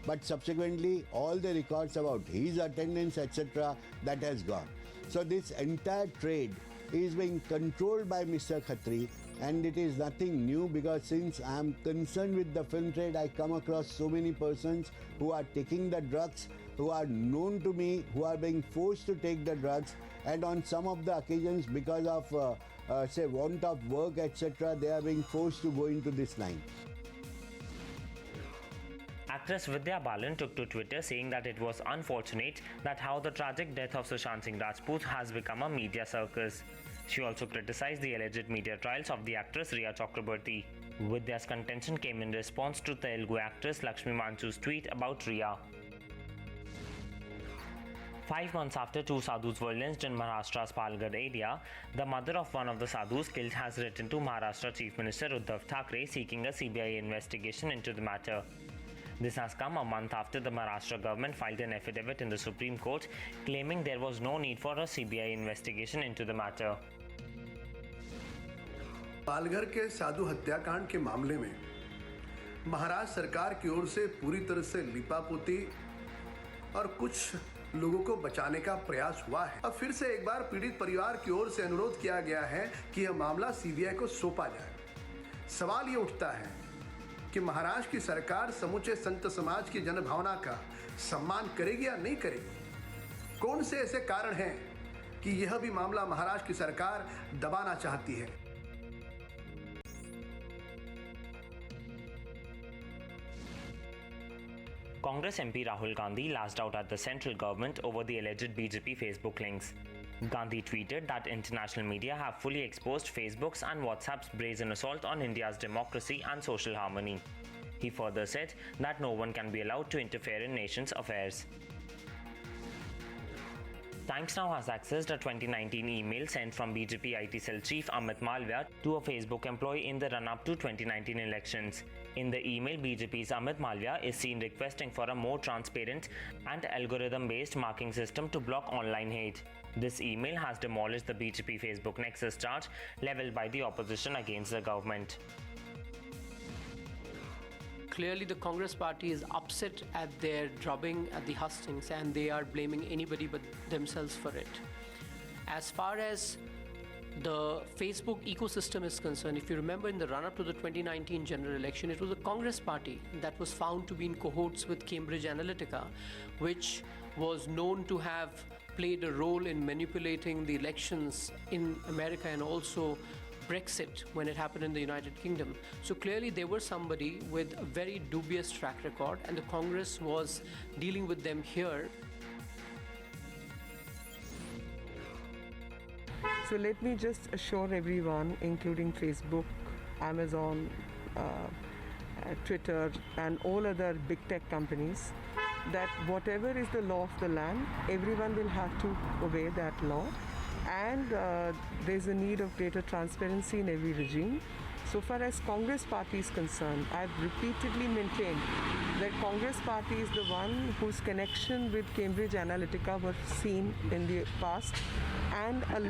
but subsequently all the records about his attendance, etc., that has gone. So this entire trade is being controlled by Mr. Khatri, and it is nothing new, because since I am concerned with the film trade, I come across so many persons who are taking the drugs, who are known to me, who are being forced to take the drugs, and on some of the occasions, because of say want of work, etc., they are being forced to go into this line. Actress Vidya Balan took to Twitter saying that it was unfortunate that how the tragic death of Sushant Singh Rajput has become a media circus. She also criticized the alleged media trials of the actress Rhea Chakraborty. Vidya's contention came in response to Telugu actress Lakshmi Manchu's tweet about Rhea. 5 months after 2 sadhus were lynched in Maharashtra's Palghar area, the mother of one of the sadhus killed has written to Maharashtra Chief Minister Uddhav Thackeray seeking a CBI investigation into the matter. This has come a month after the Maharashtra government filed an affidavit in the Supreme Court claiming there was no need for a CBI investigation into the matter. Palghar के साधु हत्याकांड के मामले में महाराष्ट्र सरकार की ओर से पूरी तरह से लिपापोती और कुछ लोगों को बचाने का प्रयास हुआ है। अब फिर से एक बार पीड़ित परिवार की ओर से अनुरोध किया गया है कि यह मामला सीबीआई को सौंपा जाए। सवाल ये उठता है कि महाराष्ट्र की सरकार समूचे संत समाज की जनभावना का सम्मान करेगी या नहीं करेगी? कौन से ऐसे कारण हैं कि यह भी मामला महाराष्ट्र की सरकार दबाना चाहती है? Congress MP Rahul Gandhi lashed out at the central government over the alleged BJP Facebook links. Gandhi tweeted that international media have fully exposed Facebook's and WhatsApp's brazen assault on India's democracy and social harmony. He further said that no one can be allowed to interfere in nation's affairs. Times Now has accessed a 2019 email sent from BJP IT cell chief Amit Malviya to a Facebook employee in the run-up to 2019 elections. In the email, BJP's Amit Malviya is seen requesting for a more transparent and algorithm-based marking system to block online hate. This email has demolished the BJP Facebook Nexus charge leveled by the opposition against the government. Clearly, the Congress party is upset at their drubbing at the hustings, and they are blaming anybody but themselves for it. As far as the Facebook ecosystem is concerned, if you remember in the run-up to the 2019 general election, it was the Congress party that was found to be in cahoots with Cambridge Analytica, which was known to have played a role in manipulating the elections in America and also Brexit when it happened in the United Kingdom. So clearly there was somebody with a very dubious track record, and the Congress was dealing with them here. So let me just assure everyone, including Facebook, Amazon, Twitter and all other big tech companies, that whatever is the law of the land, everyone will have to obey that law. And there's a need of greater transparency in every regime. So far as Congress party is concerned, I've repeatedly maintained that Congress party is the one whose connection with Cambridge Analytica were seen in the past, and a